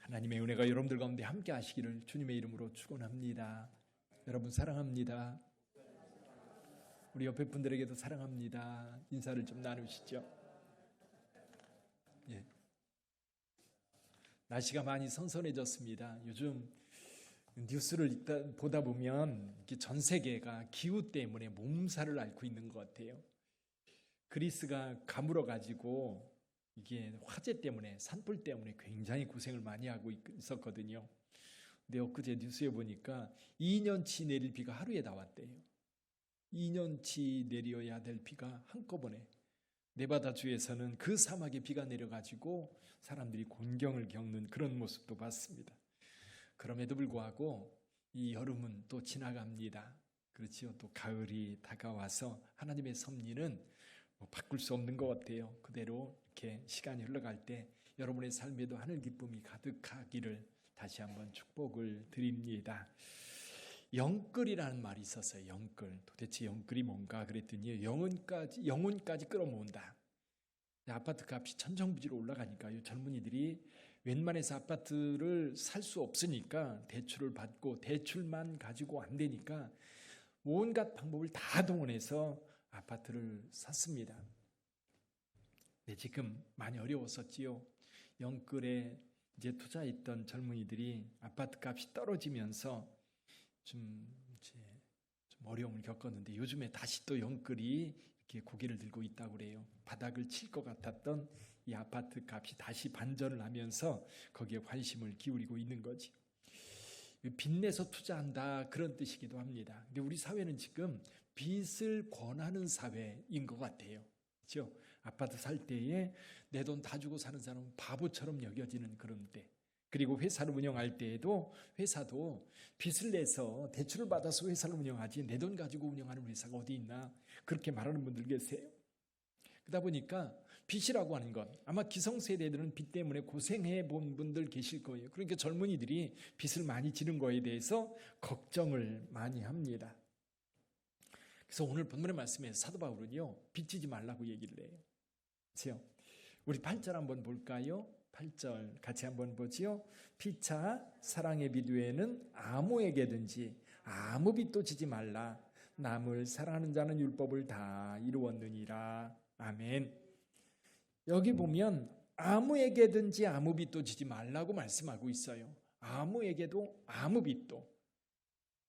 하나님의 은혜가 여러분들 가운데 함께 하시기를 주님의 이름으로 축원합니다. 여러분 사랑합니다. 우리 옆에 분들에게도 사랑합니다. 인사를 좀 나누시죠. 예. 날씨가 많이 선선해졌습니다. 요즘 뉴스를 보다 보면 전 세계가 기후 때문에 몸살을 앓고 있는 것 같아요. 그리스가 가물어 가지고 이게 화재 때문에, 산불 때문에 굉장히 고생을 많이 하고 있었거든요. 근데 엊그제 뉴스에 보니까 2년치 내릴 비가 하루에 나왔대요. 2년치 내려야 될 비가 한꺼번에. 네바다주에서는 그 사막에 비가 내려가지고 사람들이 곤경을 겪는 그런 모습도 봤습니다. 그럼에도 불구하고 이 여름은 또 지나갑니다. 그렇지요. 또 가을이 다가와서 하나님의 섭리는 바꿀 수 없는 것 같아요. 그대로 이렇게 시간이 흘러갈 때 여러분의 삶에도 하늘 기쁨이 가득하기를 다시 한번 축복을 드립니다. 영끌이라는 말이 있었어요. 영끌. 도대체 영끌이 뭔가 그랬더니 영혼까지 끌어모은다. 아파트 값이 천정부지로 올라가니까 이 젊은이들이 웬만해서 아파트를 살 수 없으니까 대출을 받고, 대출만 가지고 안 되니까 온갖 방법을 다 동원해서 아파트를 샀습니다. 네, 지금 많이 어려웠었지요. 영끌에 이제 투자했던 젊은이들이 아파트 값이 떨어지면서 좀 어려움을 겪었는데 요즘에 다시 또 영끌이 이렇게 고개를 들고 있다고 그래요. 바닥을 칠 것 같았던 이 아파트 값이 다시 반전을 하면서 거기에 관심을 기울이고 있는 거지. 빚내서 투자한다 그런 뜻이기도 합니다. 근데 우리 사회는 지금 빚을 권하는 사회인 것 같아요. 그렇죠? 아파트 살 때에 내 돈 다 주고 사는 사람은 바보처럼 여겨지는 그런 때. 그리고 회사를 운영할 때에도 회사도 빚을 내서 대출을 받아서 회사를 운영하지 내 돈 가지고 운영하는 회사가 어디 있나 그렇게 말하는 분들 계세요. 그러다 보니까 빚이라고 하는 것, 아마 기성세대들은 빚 때문에 고생해 본 분들 계실 거예요. 그러니까 젊은이들이 빚을 많이 지는 거에 대해서 걱정을 많이 합니다. 그래서 오늘 본문의 말씀에서 사도 바울은요, 빚 지지 말라고 얘기를 해요. 그렇죠? 우리 8절 한번 볼까요? 8절 같이 한번 보지요. 피차 사랑의 빚 외에는 아무에게든지 아무 빚도 지지 말라. 남을 사랑하는 자는 율법을 다 이루었느니라. 아멘. 여기 보면 아무에게든지 아무 빚도 지지 말라고 말씀하고 있어요. 아무에게도 아무 빚도.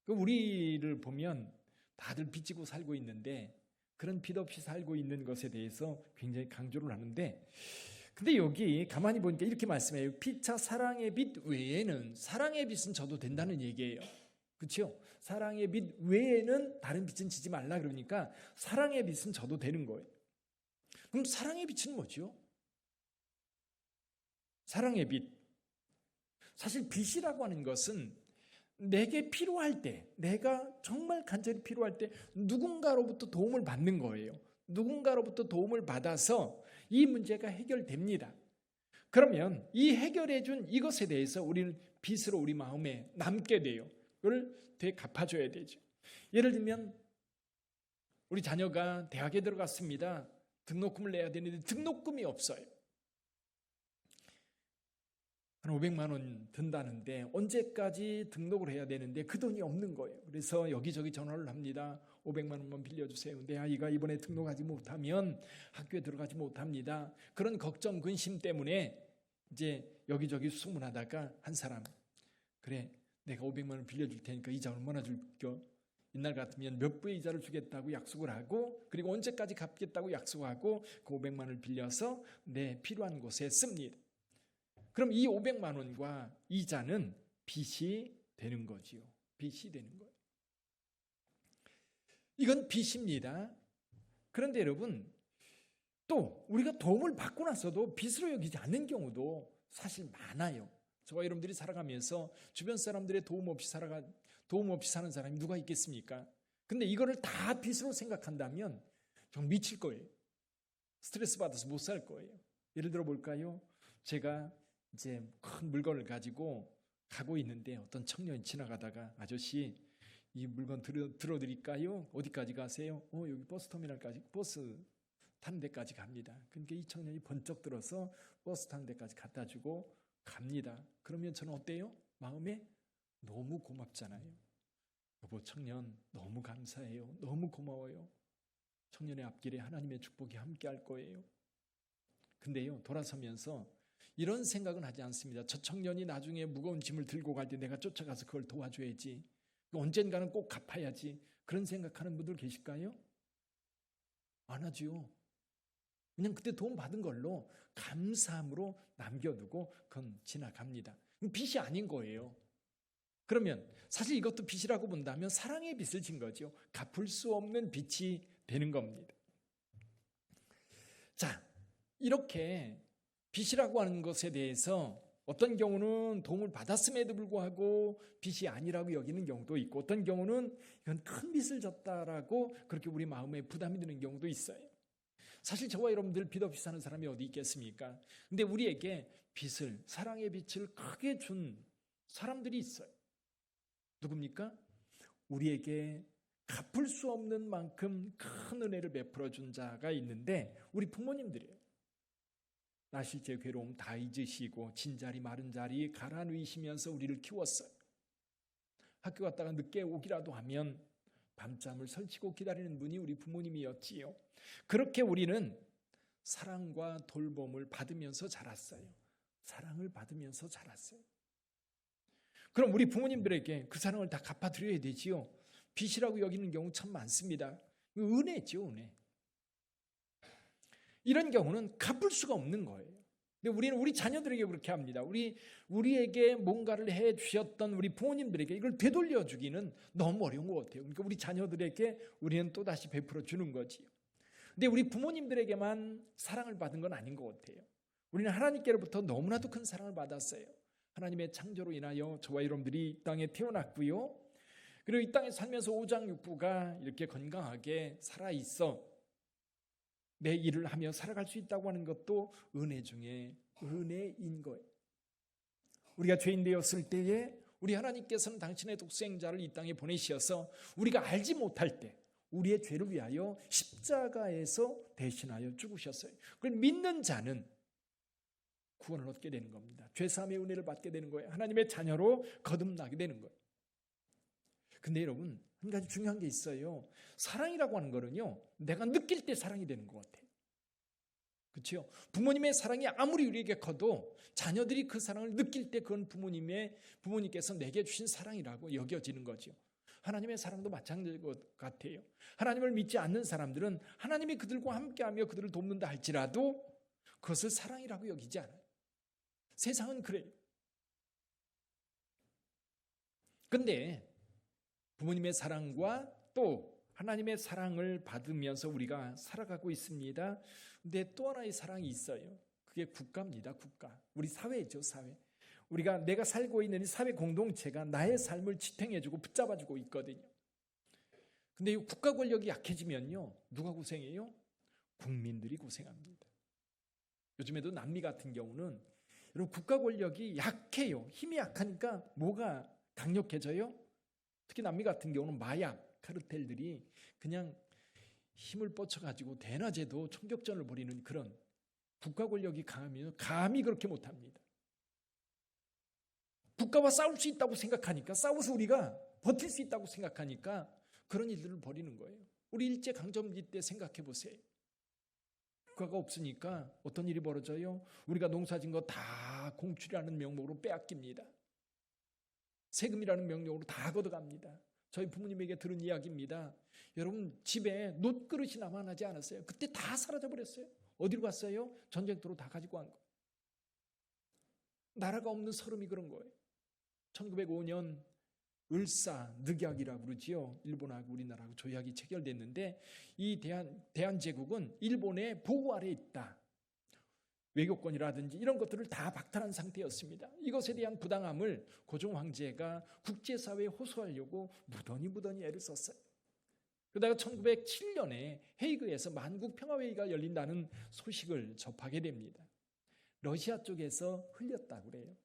우리를 보면 다들 빚지고 살고 있는데 그런 빚 없이 살고 있는 것에 대해서 굉장히 강조를 하는데, 근데 여기 가만히 보니까 이렇게 말씀해요. 피차 사랑의 빚 외에는, 사랑의 빚은 져도 된다는 얘기예요. 그렇죠? 사랑의 빚 외에는 다른 빚은 지지 말라 그러니까 사랑의 빚은 져도 되는 거예요. 그럼 사랑의 빚은 뭐죠? 사랑의 빚. 사실 빚이라고 하는 것은 내게 필요할 때, 내가 정말 간절히 필요할 때 누군가로부터 도움을 받는 거예요. 누군가로부터 도움을 받아서 이 문제가 해결됩니다. 그러면 이 해결해 준 이것에 대해서 우리는 빚으로 우리 마음에 남게 돼요. 그걸 되갚아줘야 되죠. 예를 들면 우리 자녀가 대학에 들어갔습니다. 등록금을 내야 되는데 등록금이 없어요. 한 500만 원 든다는데 언제까지 등록을 해야 되는데 그 돈이 없는 거예요. 그래서 여기저기 전화를 합니다. 500만 원만 빌려주세요. 내 아이가 이번에 등록하지 못하면 학교에 들어가지 못합니다. 그런 걱정, 근심 때문에 이제 여기저기 수문하다가 한 사람, 그래 내가 500만 원 빌려줄 테니까 이자 얼마나 줄겨? 옛날 같으면 몇 배의 이자를 주겠다고 약속을 하고, 그리고 언제까지 갚겠다고 약속하고 그 500만 원을 빌려서 내 필요한 곳에 씁니다. 그럼 이 500만 원과 이자는 빚이 되는 거지요. 빚이 되는 거예요. 이건 빚입니다. 그런데 여러분, 또 우리가 도움을 받고 나서도 빚으로 여기지 않는 경우도 사실 많아요. 저와 여러분들이 살아가면서 주변 사람들의 도움 없이 사는 사람이 누가 있겠습니까? 근데 이거를 다 빚으로 생각한다면 좀 미칠 거예요. 스트레스 받아서 못 살 거예요. 예를 들어 볼까요? 제가 이제 큰 물건을 가지고 가고 있는데 어떤 청년이 지나가다가 아저씨 이 물건 들어드릴까요? 어디까지 가세요? 여기 버스터미널까지, 버스 타는 데까지 갑니다. 그러니까 이 청년이 번쩍 들어서 버스 타는 데까지 갖다 주고 갑니다. 그러면 저는 어때요? 마음에 너무 고맙잖아요. 여보 청년 너무 감사해요. 너무 고마워요. 청년의 앞길에 하나님의 축복이 함께 할 거예요. 근데요, 돌아서면서 이런 생각은 하지 않습니다. 저 청년이 나중에 무거운 짐을 들고 갈 때 내가 쫓아가서 그걸 도와줘야지. 언젠가는 꼭 갚아야지. 그런 생각하는 분들 계실까요? 안 하지요. 그냥 그때 도움 받은 걸로 감사함으로 남겨두고 그건 지나갑니다. 빚이 아닌 거예요. 그러면 사실 이것도 빚이라고 본다면 사랑의 빚을 진 거죠. 갚을 수 없는 빚이 되는 겁니다. 자, 이렇게 빚이라고 하는 것에 대해서 어떤 경우는 도움을 받았음에도 불구하고 빚이 아니라고 여기는 경우도 있고, 어떤 경우는 이건 큰 빚을 졌다라고 그렇게 우리 마음에 부담이 드는 경우도 있어요. 사실 저와 여러분들 빚 없이 사는 사람이 어디 있겠습니까? 근데 우리에게 빚을, 사랑의 빚을 크게 준 사람들이 있어요. 누굽니까? 우리에게 갚을 수 없는 만큼 큰 은혜를 베풀어 준 자가 있는데 우리 부모님들이에요. 나실제 괴로움 다 잊으시고 진자리 마른 자리 가라 누이시면서 우리를 키웠어요. 학교 갔다가 늦게 오기라도 하면 밤잠을 설치고 기다리는 분이 우리 부모님이었지요. 그렇게 우리는 사랑과 돌봄을 받으면서 자랐어요. 사랑을 받으면서 자랐어요. 그럼 우리 부모님들에게 그 사랑을 다 갚아드려야 되지요. 빚이라고 여기는 경우 참 많습니다. 은혜죠, 은혜. 이런 경우는 갚을 수가 없는 거예요. 근데 우리는 우리 자녀들에게 그렇게 합니다. 우리에게 뭔가를 해 주셨던 우리 부모님들에게 이걸 되돌려 주기는 너무 어려운 것 같아요. 그러니까 우리 자녀들에게 우리는 또 다시 베풀어 주는 거지요. 근데 우리 부모님들에게만 사랑을 받은 건 아닌 것 같아요. 우리는 하나님께로부터 너무나도 큰 사랑을 받았어요. 하나님의 창조로 인하여 저와 여러분들이 이 땅에 태어났고요. 그리고 이 땅에 살면서 오장육부가 이렇게 건강하게 살아있어 내 일을 하며 살아갈 수 있다고 하는 것도 은혜 중에 은혜인 거예요. 우리가 죄인 되었을 때에 우리 하나님께서는 당신의 독생자를 이 땅에 보내셔서 우리가 알지 못할 때 우리의 죄를 위하여 십자가에서 대신하여 죽으셨어요. 그걸 믿는 자는 구원을 얻게 되는 겁니다. 죄사함의 은혜를 받게 되는 거예요. 하나님의 자녀로 거듭나게 되는 거예요. 근데 여러분, 한 가지 중요한 게 있어요. 사랑이라고 하는 거는요, 내가 느낄 때 사랑이 되는 것 같아요. 그렇죠? 부모님의 사랑이 아무리 우리에게 커도 자녀들이 그 사랑을 느낄 때 그건 부모님께서 내게 주신 사랑이라고 여겨지는 거죠. 하나님의 사랑도 마찬가지일 것 같아요. 하나님을 믿지 않는 사람들은 하나님이 그들과 함께하며 그들을 돕는다 할지라도 그것을 사랑이라고 여기지 않아요. 세상은 그래요. 근데 부모님의 사랑과 또 하나님의 사랑을 받으면서 우리가 살아가고 있습니다. 근데 또 하나의 사랑이 있어요. 그게 국가입니다. 국가. 우리 사회죠. 사회. 내가 살고 있는 이 사회 공동체가 나의 삶을 지탱해주고 붙잡아주고 있거든요. 근데 이 국가 권력이 약해지면요, 누가 고생해요? 국민들이 고생합니다. 요즘에도 남미 같은 경우는 여러분 국가 권력이 약해요. 힘이 약하니까 뭐가 강력해져요? 특히 남미 같은 경우는 마약 카르텔들이 그냥 힘을 뻗쳐가지고 대낮에도 총격전을 벌이는 그런 국가 권력이 강하면 감히 그렇게 못합니다. 국가와 싸울 수 있다고 생각하니까, 싸워서 우리가 버틸 수 있다고 생각하니까 그런 일들을 벌이는 거예요. 우리 일제강점기 때 생각해 보세요. 국가가 없으니까 어떤 일이 벌어져요? 우리가 농사진 거 다 공출이라는 명목으로 빼앗깁니다. 세금이라는 명령으로 다 걷어갑니다. 저희 부모님에게 들은 이야기입니다. 여러분 집에 놋그릇이 남아나지 않았어요. 그때 다 사라져버렸어요. 어디로 갔어요? 전쟁터로 다 가지고 간 거예요. 나라가 없는 서름이 그런 거예요. 1905년 을사늑약이라고 그러지요. 일본하고 우리나라하고 조약이 체결됐는데 이 대한제국은 일본의 보호 아래에 있다. 외교권이라든지 이런 것들을 다 박탈한 상태였습니다. 이것에 대한 부당함을 고종 황제가 국제사회에 호소하려고 무던히 애를 썼어요. 그러다가 1907년에 헤이그에서 만국평화회의가 열린다는 소식을 접하게 됩니다. 러시아 쪽에서 흘렸다고 그래요.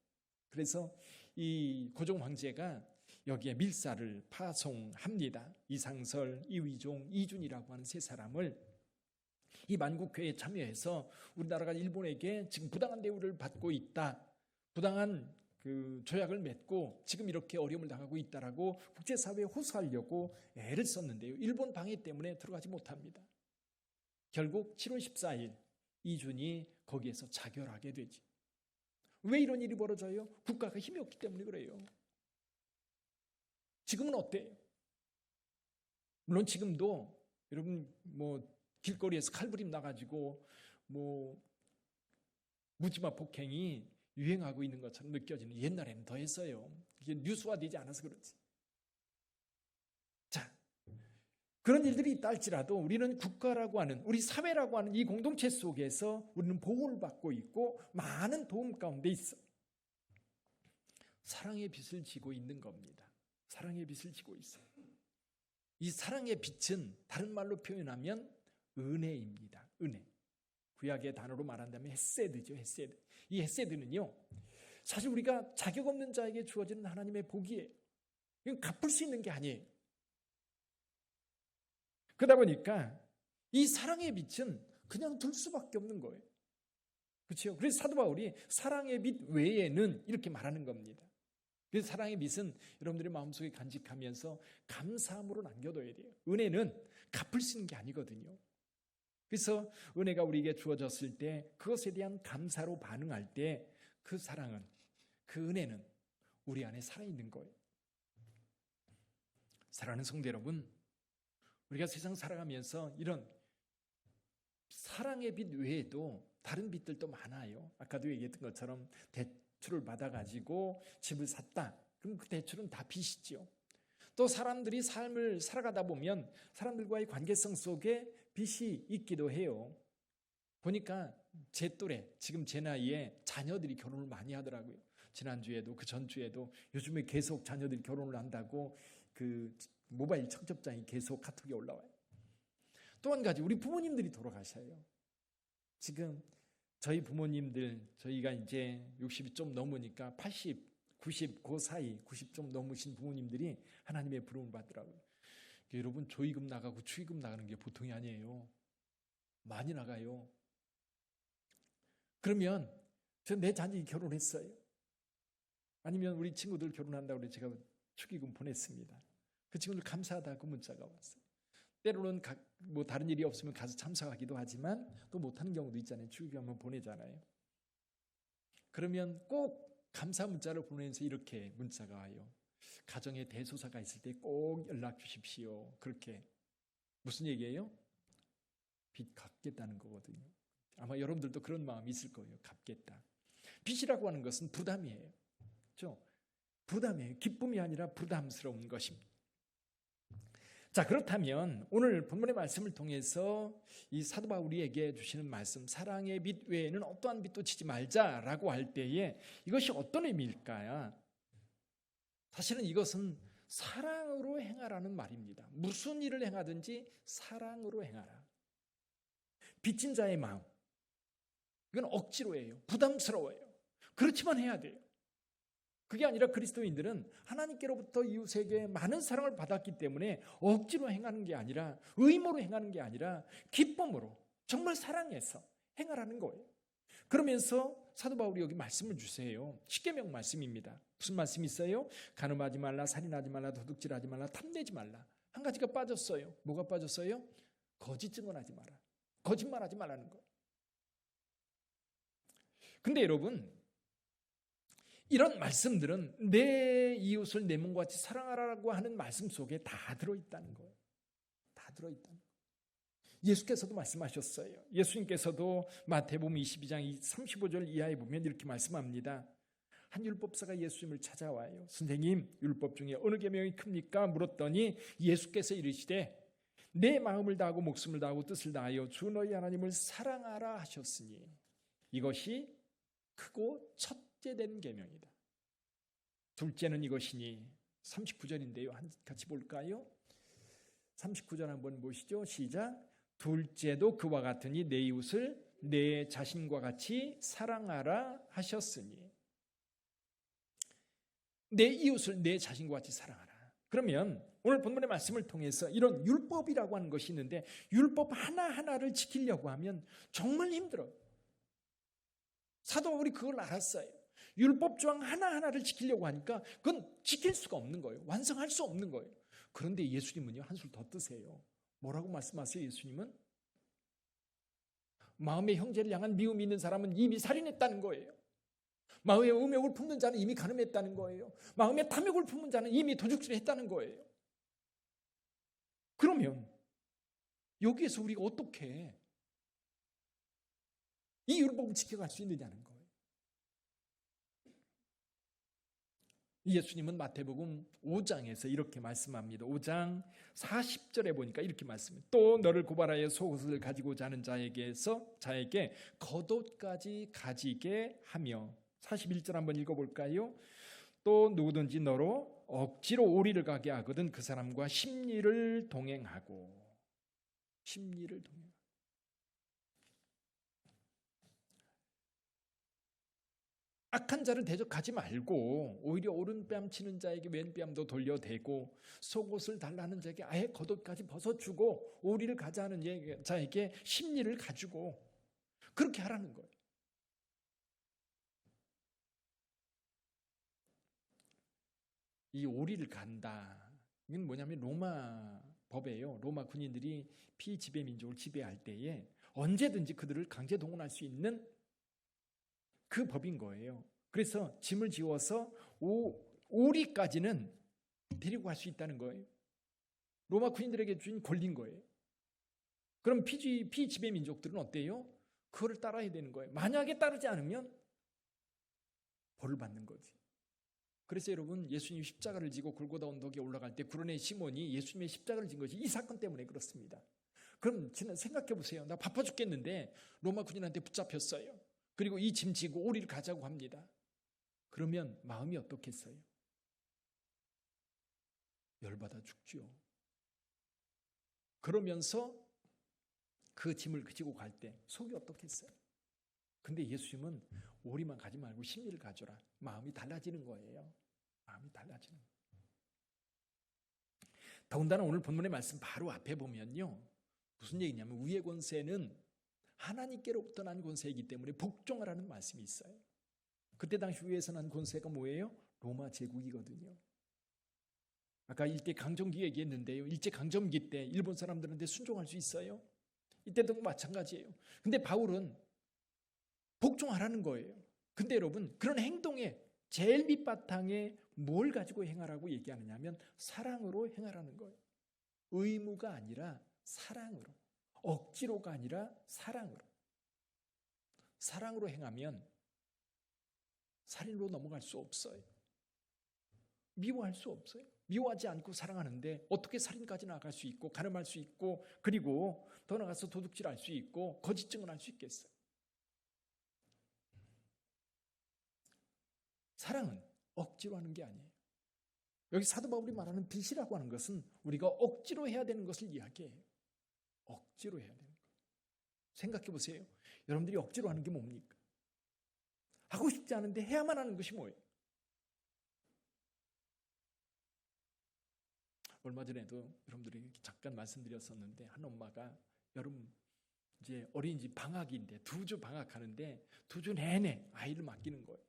그래서 이 고종 황제가 여기에 밀사를 파송합니다. 이상설, 이위종, 이준이라고 하는 세 사람을 이 만국회의에 참여해서 우리나라가 일본에게 지금 부당한 대우를 받고 있다. 부당한 그 조약을 맺고 지금 이렇게 어려움을 당하고 있다라고 국제사회에 호소하려고 애를 썼는데요. 일본 방해 때문에 들어가지 못합니다. 결국 7월 14일 이준이 거기에서 자결하게 되지. 왜 이런 일이 벌어져요? 국가가 힘이 없기 때문에 그래요. 지금은 어때요? 물론 지금도 여러분 길거리에서 칼부림 나가지고 묻지마 폭행이 유행하고 있는 것처럼 느껴지는, 옛날에는 더 했어요. 이게 뉴스화되지 않아서 그렇지. 자, 그런 일들이 있다 할지라도 우리는 국가라고 하는, 우리 사회라고 하는 이 공동체 속에서 우리는 보호를 받고 있고 많은 도움 가운데 있어. 사랑의 빛을 지고 있는 겁니다. 사랑의 빛을 지고 있어. 이 사랑의 빛은 다른 말로 표현하면 은혜입니다. 은혜. 구약의 단어로 말한다면 헤세드죠. 헤세드. 이 헤세드는요, 사실 우리가 자격 없는 자에게 주어지는 하나님의 복이에요. 이건 갚을 수 있는 게 아니에요. 그러다 보니까 이 사랑의 빛은 그냥 둘 수밖에 없는 거예요. 그렇죠? 그래서 사도 바울이 사랑의 빛 외에는 이렇게 말하는 겁니다. 그래서 사랑의 빛은 여러분들의 마음속에 간직하면서 감사함으로 남겨둬야 돼요. 은혜는 갚을 수 있는 게 아니거든요. 그래서 은혜가 우리에게 주어졌을 때 그것에 대한 감사로 반응할 때 그 사랑은, 그 은혜는 우리 안에 살아있는 거예요. 사랑하는 성도 여러분, 우리가 세상 살아가면서 이런 사랑의 빛 외에도 다른 빛들도 많아요. 아까도 얘기했던 것처럼 대출을 받아가지고 집을 샀다. 그럼 그 대출은 다 빚이죠. 또 사람들이 삶을 살아가다 보면 사람들과의 관계성 속에 빚이 있기도 해요. 보니까 제 또래, 지금 제 나이에 자녀들이 결혼을 많이 하더라고요. 지난주에도 그 전주에도 요즘에 계속 자녀들이 결혼을 한다고 그 모바일 청첩장이 계속 카톡에 올라와요. 또 한 가지, 우리 부모님들이 돌아가셔요. 지금 저희 부모님들, 저희가 이제 60이 좀 넘으니까 80, 90, 그 사이 90 좀 넘으신 부모님들이 하나님의 부름을 받더라고요. 여러분, 조의금 나가고 축의금 나가는 게 보통이 아니에요. 많이 나가요. 그러면 저 내 자녀이 결혼했어요. 아니면 우리 친구들 결혼한다고 그래 제가 축의금 보냈습니다. 그 친구들 감사하다고 문자가 왔어요. 때로는 다른 일이 없으면 가서 참석하기도 하지만 또 못하는 경우도 있잖아요. 축의금 한번 보내잖아요. 그러면 꼭 감사 문자를 보내면서 이렇게 문자가 와요. 가정에 대소사가 있을 때 꼭 연락 주십시오. 그렇게. 무슨 얘기예요? 빚 갚겠다는 거거든요. 아마 여러분들도 그런 마음이 있을 거예요. 갚겠다. 빚이라고 하는 것은 부담이에요. 그렇죠? 부담이에요. 기쁨이 아니라 부담스러운 것입니다. 자, 그렇다면 오늘 본문의 말씀을 통해서 이 사도 바울이에게 주시는 말씀, 사랑의 빛 외에는 어떠한 빛도 치지 말자라고 할 때에 이것이 어떤 의미일까요? 사실은 이것은 사랑으로 행하라는 말입니다. 무슨 일을 행하든지 사랑으로 행하라. 빚진 자의 마음, 이건 억지로 해요. 부담스러워요. 그렇지만 해야 돼요. 그게 아니라 그리스도인들은 하나님께로부터 이웃에게 많은 사랑을 받았기 때문에 억지로 행하는 게 아니라, 의무로 행하는 게 아니라 기쁨으로, 정말 사랑해서 행하라는 거예요. 그러면서 사도 바울이 여기 말씀을 주세요. 십계명 말씀입니다. 무슨 말씀이 있어요? 간음하지 말라, 살인하지 말라, 도둑질하지 말라, 탐내지 말라. 한 가지가 빠졌어요. 뭐가 빠졌어요? 거짓 증언하지 마라. 거짓말하지 말라는 거예요. 근데 여러분, 이런 말씀들은 내 이웃을 내 몸과 같이 사랑하라고 하는 말씀 속에 다 들어있다는 거예요. 다 들어있다는 거예요. 예수께서도 말씀하셨어요. 예수님께서도 마태복음 22장 35절 이하에 보면 이렇게 말씀합니다. 한 율법사가 예수님을 찾아와요. 선생님, 율법 중에 어느 계명이 큽니까? 물었더니 예수께서 이르시되 내 마음을 다하고 목숨을 다하고 뜻을 다하여 주 너희 하나님을 사랑하라 하셨으니 이것이 크고 첫째 된 계명이다. 둘째는 이것이니 39절인데요. 같이 볼까요? 39절 한번 보시죠. 시작. 둘째도 그와 같으니 내 이웃을 내 자신과 같이 사랑하라 하셨으니. 내 이웃을 내 자신과 같이 사랑하라. 그러면 오늘 본문의 말씀을 통해서 이런 율법이라고 하는 것이 있는데 율법 하나하나를 지키려고 하면 정말 힘들어요. 사도 바울이 그걸 알았어요. 율법 조항 하나하나를 지키려고 하니까 그건 지킬 수가 없는 거예요. 완성할 수 없는 거예요. 그런데 예수님은요, 한술 더 뜨세요. 뭐라고 말씀하세요? 예수님은 마음의 형제를 향한 미움이 있는 사람은 이미 살인했다는 거예요. 마음에 음욕을 품는 자는 이미 간음했다는 거예요. 마음에 탐욕을 품는 자는 이미 도둑질했다는 거예요. 그러면 여기에서 우리가 어떻게 이 율법을 지켜갈 수 있느냐는 거예요. 예수님은 마태복음 5장에서 이렇게 말씀합니다. 5장 40절에 보니까 이렇게 말씀해요. 또 너를 고발하여 속옷을 가지고자 하는 자에게 겉옷까지 가지게 하며. 41절 한번 읽어볼까요? 또 누구든지 너로 억지로 오리를 가게 하거든 그 사람과 심리를 동행하고. 악한 자를 대적하지 말고 오히려 오른뺨 치는 자에게 왼뺨도 돌려대고 속옷을 달라는 자에게 아예 겉옷까지 벗어주고 오리를 가자 하는 자에게 심리를 가지고 그렇게 하라는 거예요. 이 오리를 간다. 이건 뭐냐면 로마 법이에요. 로마 군인들이 피지배 민족을 지배할 때에 언제든지 그들을 강제 동원할 수 있는 그 법인 거예요. 그래서 짐을 지워서 오리까지는 데리고 갈 수 있다는 거예요. 로마 군인들에게 준 권리인 거예요. 그럼 피지배 민족들은 어때요? 그거를 따라야 되는 거예요. 만약에 따르지 않으면 벌을 받는 거지. 그래서 여러분, 예수님 십자가를 지고 골고다 언덕에 올라갈 때 구레네 시몬이 예수님의 십자가를 진 것이 이 사건 때문에 그렇습니다. 그럼 생각해 보세요. 나 바빠 죽겠는데 로마 군인한테 붙잡혔어요. 그리고 이 짐 지고 오리를 가자고 합니다. 그러면 마음이 어떻겠어요? 열받아 죽죠. 그러면서 그 짐을 지고 갈 때 속이 어떻겠어요? 근데 예수님은 오리만 가지 말고 심리를 가져라. 마음이 달라지는 거예요. 마음이 달라지는 거예요. 더군다나 오늘 본문의 말씀 바로 앞에 보면요, 무슨 얘기냐면 위의 권세는 하나님께로부터 난 권세이기 때문에 복종하라는 말씀이 있어요. 그때 당시 위에서 난 권세가 뭐예요? 로마 제국이거든요. 아까 일제강점기 얘기했는데요. 일제강점기 때 일본 사람들한테 순종할 수 있어요? 이때도 마찬가지예요. 근데 바울은 복종하라는 거예요. 근데 여러분, 그런 행동에 제일 밑바탕에 뭘 가지고 행하라고 얘기하느냐 하면 사랑으로 행하라는 거예요. 의무가 아니라 사랑으로. 억지로가 아니라 사랑으로. 사랑으로 행하면 살인으로 넘어갈 수 없어요. 미워할 수 없어요. 미워하지 않고 사랑하는데 어떻게 살인까지 나갈 수 있고 가늠할 수 있고 그리고 더 나가서 도둑질할 수 있고 거짓 증언할 수 있겠어요. 사랑은 억지로 하는 게 아니에요. 여기 사도 바울이 말하는 빚이라고 하는 것은 우리가 억지로 해야 되는 것을 이야기해요. 억지로 해야 되는 거. 생각해 보세요. 여러분들이 억지로 하는 게 뭡니까? 하고 싶지 않은데 해야만 하는 것이 뭐예요? 얼마 전에도 여러분들이 잠깐 말씀드렸었는데 한 엄마가 여름 이제 어린이집 방학인데 2주 방학하는데 2주 내내 아이를 맡기는 거예요.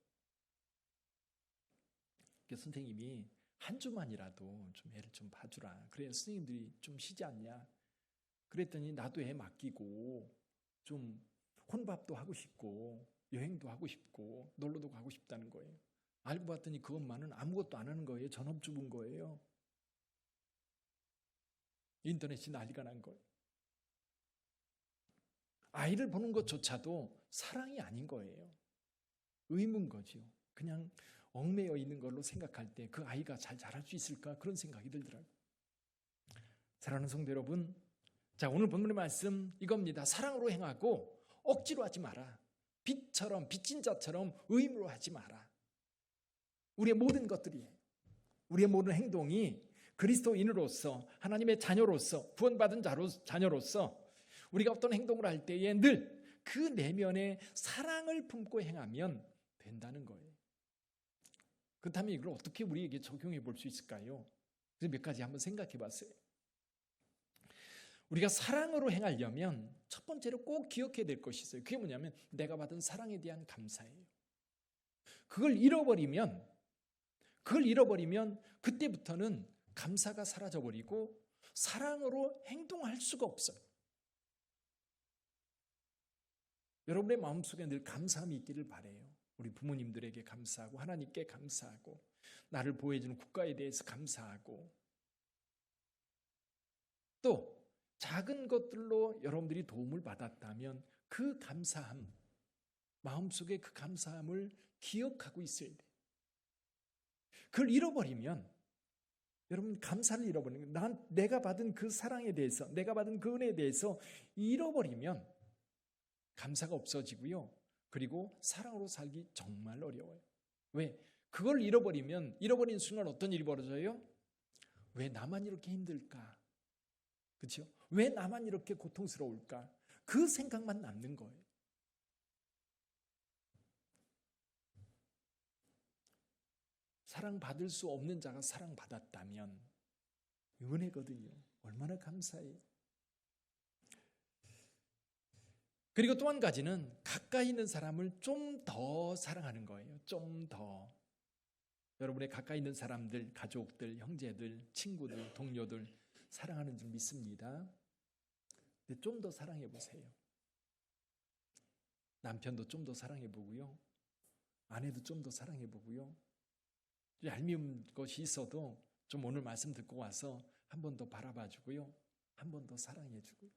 그래서 선생님이 한 주만이라도 좀 애를 좀 봐주라. 그래야 선생님들이 좀 쉬지 않냐. 그랬더니 나도 애 맡기고 좀 혼밥도 하고 싶고 여행도 하고 싶고 놀러도 가고 싶다는 거예요. 알고 봤더니 그 엄마는 아무것도 안 하는 거예요. 전업주부인 거예요. 인터넷이 난리가 난 거예요. 아이를 보는 것조차도 사랑이 아닌 거예요. 의무인 거죠. 그냥 얽매여 있는 걸로 생각할 때 그 아이가 잘 자랄 수 있을까 그런 생각이 들더라고요. 사랑하는 성도 여러분, 자, 오늘 본문의 말씀 이겁니다. 사랑으로 행하고 억지로 하지 마라. 빚처럼 빚진 자처럼 의무로 하지 마라. 우리의 모든 것들이, 우리의 모든 행동이 그리스도인으로서 하나님의 자녀로서 구원받은 자녀로서 우리가 어떤 행동을 할 때에 늘 그 내면에 사랑을 품고 행하면 된다는 거예요. 그렇다면 이걸 어떻게 우리에게 적용해 볼 수 있을까요? 그래서 몇 가지 한번 생각해 봤어요. 우리가 사랑으로 행하려면 첫 번째로 꼭 기억해야 될 것이 있어요. 그게 뭐냐면 내가 받은 사랑에 대한 감사예요. 그걸 잃어버리면 그때부터는 감사가 사라져버리고 사랑으로 행동할 수가 없어요. 여러분의 마음속에 늘 감사함이 있기를 바라요. 우리 부모님들에게 감사하고 하나님께 감사하고 나를 보호해주는 국가에 대해서 감사하고 또 작은 것들로 여러분들이 도움을 받았다면 그 감사함, 마음속에 그 감사함을 기억하고 있어야 돼요. 그걸 잃어버리면 여러분 감사를 잃어버리면 내가 받은 그 사랑에 대해서 내가 받은 그 은혜에 대해서 잃어버리면 감사가 없어지고요. 그리고 사랑으로 살기 정말 어려워요. 왜? 그걸 잃어버린 순간 어떤 일이 벌어져요? 왜 나만 이렇게 힘들까? 그렇죠? 왜 나만 이렇게 고통스러울까? 그 생각만 남는 거예요. 사랑받을 수 없는 자가 사랑받았다면 은혜거든요. 얼마나 감사해요. 그리고 또 한 가지는 가까이 있는 사람을 좀 더 사랑하는 거예요. 좀 더. 여러분의 가까이 있는 사람들, 가족들, 형제들, 친구들, 동료들 사랑하는 줄 믿습니다. 근데 좀 더 사랑해 보세요. 남편도 좀 더 사랑해 보고요. 아내도 좀 더 사랑해 보고요. 얄미운 것이 있어도 좀 오늘 말씀 듣고 와서 한 번 더 바라봐 주고요. 한 번 더 사랑해 주고요.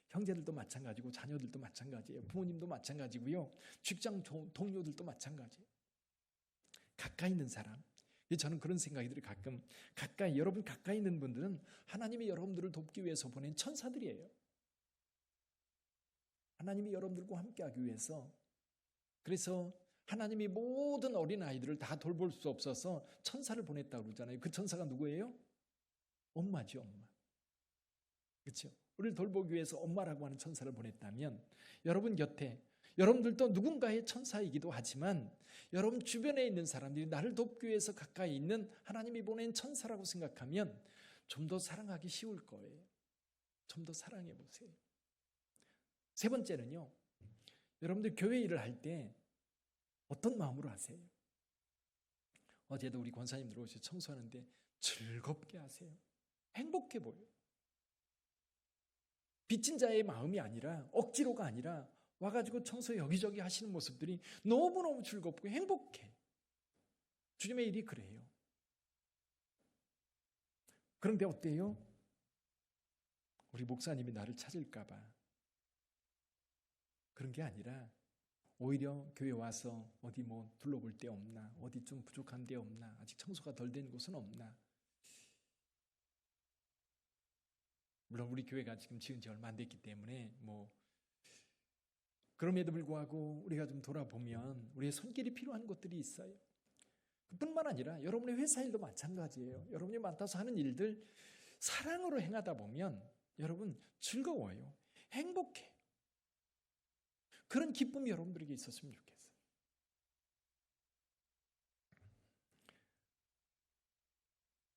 형제들도 마찬가지고 자녀들도 마찬가지예요. 부모님도 마찬가지고요. 직장 동료들도 마찬가지예요. 가까이 있는 사람. 저는 그런 생각이 들어요. 가끔 여러분 가까이 있는 분들은 하나님이 여러분들을 돕기 위해서 보낸 천사들이에요. 하나님이 여러분들과 함께하기 위해서. 그래서 하나님이 모든 어린아이들을 다 돌볼 수 없어서 천사를 보냈다고 그러잖아요. 그 천사가 누구예요? 엄마죠, 엄마. 그렇죠? 우리를 돌보기 위해서 엄마라고 하는 천사를 보냈다면 여러분 곁에 여러분들도 누군가의 천사이기도 하지만 여러분 주변에 있는 사람들이 나를 돕기 위해서 가까이 있는 하나님이 보낸 천사라고 생각하면 좀 더 사랑하기 쉬울 거예요. 좀 더 사랑해 보세요. 세 번째는요. 여러분들 교회 일을 할 때 어떤 마음으로 하세요? 어제도 우리 권사님들 오셔서 청소하는데 즐겁게 하세요. 행복해 보여요. 빚진 자의 마음이 아니라 억지로가 아니라 와가지고 청소 여기저기 하시는 모습들이 너무너무 즐겁고 행복해. 주님의 일이 그래요. 그런데 어때요? 우리 목사님이 나를 찾을까 봐. 그런 게 아니라 오히려 교회 와서 어디 뭐 둘러볼 데 없나? 어디 좀 부족한 데 없나? 아직 청소가 덜 된 곳은 없나? 물론 우리 교회가 지금 지은 지 얼마 안 됐기 때문에 그럼에도 불구하고 우리가 좀 돌아보면 우리의 손길이 필요한 곳들이 있어요. 그뿐만 아니라 여러분의 회사 일도 마찬가지예요. 여러분이 맡아서 하는 일들 사랑으로 행하다 보면 여러분 즐거워요. 행복해. 그런 기쁨이 여러분들에게 있었으면 좋겠어요.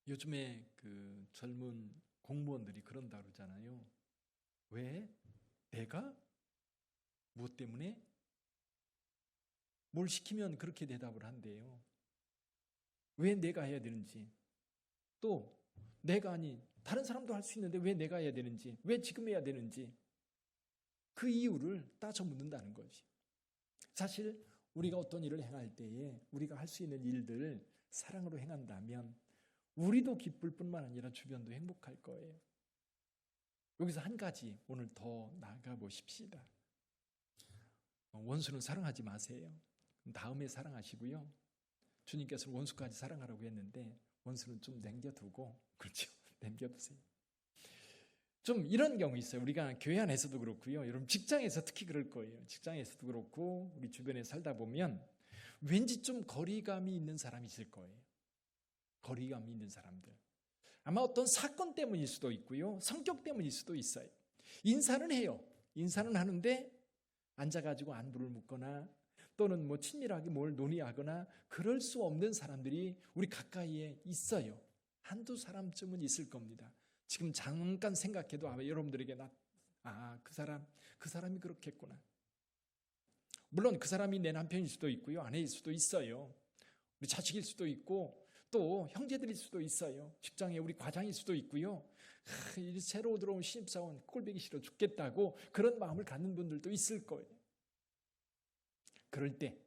요즘에 그 젊은 공무원들이 그런다 그러잖아요. 왜? 내가? 무엇 때문에? 뭘 시키면 그렇게 대답을 한대요. 왜 내가 해야 되는지. 또 내가 아닌 다른 사람도 할 수 있는데 왜 내가 해야 되는지. 왜 지금 해야 되는지. 그 이유를 따져 묻는다는 거지. 사실 우리가 어떤 일을 행할 때에 우리가 할 수 있는 일들을 사랑으로 행한다면 우리도 기쁠 뿐만 아니라 주변도 행복할 거예요. 여기서 한 가지 오늘 더 나아가 보십시다. 원수는 사랑하지 마세요. 다음에 사랑하시고요. 주님께서는 원수까지 사랑하라고 했는데 원수는 좀 남겨두고, 그렇죠? 남겨두세요. 좀 이런 경우 있어요. 우리가 교회 안에서도 그렇고요. 여러분 직장에서 특히 그럴 거예요. 직장에서도 그렇고 우리 주변에 살다 보면 왠지 좀 거리감이 있는 사람이 있을 거예요. 거리감이 있는 사람들. 아마 어떤 사건 때문일 수도 있고요. 성격 때문일 수도 있어요. 인사는 해요. 인사는 하는데 앉아가지고 안부를 묻거나 또는 친밀하게 뭘 논의하거나 그럴 수 없는 사람들이 우리 가까이에 있어요. 한두 사람쯤은 있을 겁니다. 지금 잠깐 생각해도 아마 여러분들에게 그 사람이 그렇겠구나. 물론 그 사람이 내 남편일 수도 있고요, 아내일 수도 있어요. 우리 자식일 수도 있고 또 형제들일 수도 있어요. 직장에 우리 과장일 수도 있고요. 이 새로 들어온 신입사원 꼴보기 싫어 죽겠다고 그런 마음을 갖는 분들도 있을 거예요. 그럴 때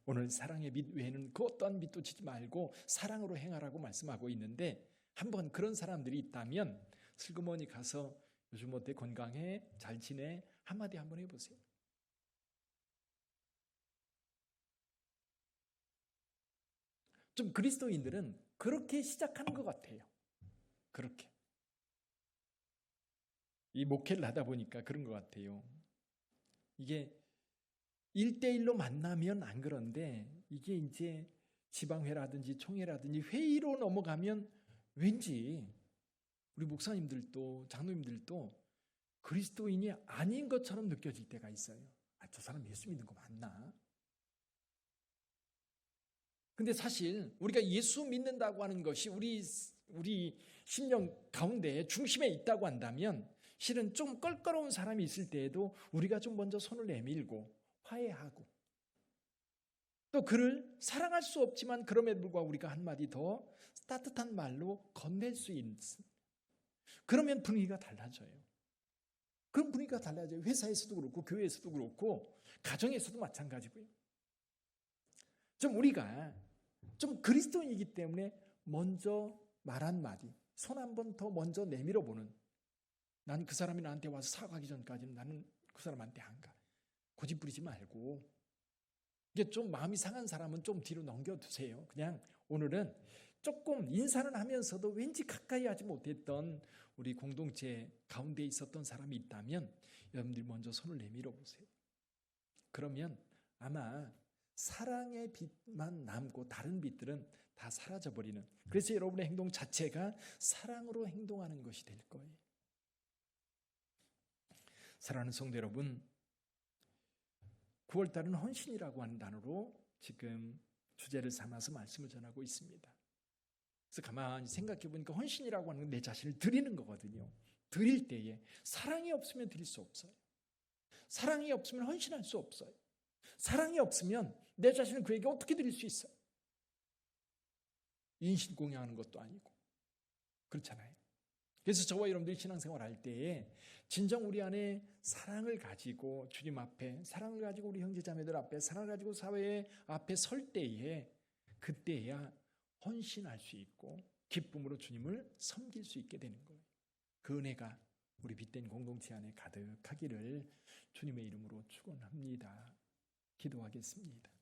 오늘 사랑의 빛 외에는 그 어떠한 빛도 지지 말고 사랑으로 행하라고 말씀하고 있는데, 한번 그런 사람들이 있다면 슬그머니 가서 요즘 어때, 건강해, 잘 지내, 한마디 한번 해보세요. 좀 그리스도인들은 그렇게 시작하는 것 같아요. 그렇게 이 목회를 하다 보니까 그런 것 같아요. 이게 1대1로 만나면 안 그런데, 이게 이제 지방회라든지 총회라든지 회의로 넘어가면 왠지 우리 목사님들도 장로님들도 그리스도인이 아닌 것처럼 느껴질 때가 있어요. 저 사람 예수 믿는 거 맞나? 근데 사실 우리가 예수 믿는다고 하는 것이 우리 심령 가운데 중심에 있다고 한다면, 실은 좀 껄끄러운 사람이 있을 때에도 우리가 좀 먼저 손을 내밀고 화해하고, 또 그를 사랑할 수 없지만 그럼에도 불구하고 우리가 한마디 더 따뜻한 말로 건넬 수 있는, 그러면 분위기가 달라져요. 그런 분위기가 달라져요. 회사에서도 그렇고 교회에서도 그렇고 가정에서도 마찬가지고요. 좀 우리가 좀 그리스도인이기 때문에 먼저 말 한마디, 손 한 번 더 먼저 내밀어 보는, 난 그 사람이 나한테 와서 사과하기 전까지는 나는 그 사람한테 안 가. 고집 부리지 말고, 이게 좀 마음이 상한 사람은 좀 뒤로 넘겨두세요. 그냥 오늘은 조금 인사는 하면서도 왠지 가까이 하지 못했던 우리 공동체 가운데 있었던 사람이 있다면 여러분들이 먼저 손을 내밀어 보세요. 그러면 아마 사랑의 빛만 남고 다른 빛들은 다 사라져버리는, 그래서 여러분의 행동 자체가 사랑으로 행동하는 것이 될 거예요. 사랑하는 성도 여러분, 9월달은 헌신이라고 하는 단어로 지금 주제를 삼아서 말씀을 전하고 있습니다. 그래서 가만히 생각해 보니까 헌신이라고 하는 건 내 자신을 드리는 거거든요. 드릴 때에 사랑이 없으면 드릴 수 없어요. 사랑이 없으면 헌신할 수 없어요. 사랑이 없으면 내 자신을 그에게 어떻게 드릴 수 있어요? 인신공양하는 것도 아니고 그렇잖아요. 그래서 저와 여러분들이 신앙생활 할 때에 진정 우리 안에 사랑을 가지고 주님 앞에, 사랑을 가지고 우리 형제자매들 앞에, 사랑을 가지고 사회 앞에 설 때에, 그때야 헌신할 수 있고 기쁨으로 주님을 섬길 수 있게 되는 거예요. 그 은혜가 우리 빛된 공동체 안에 가득하기를 주님의 이름으로 축원합니다. 기도하겠습니다.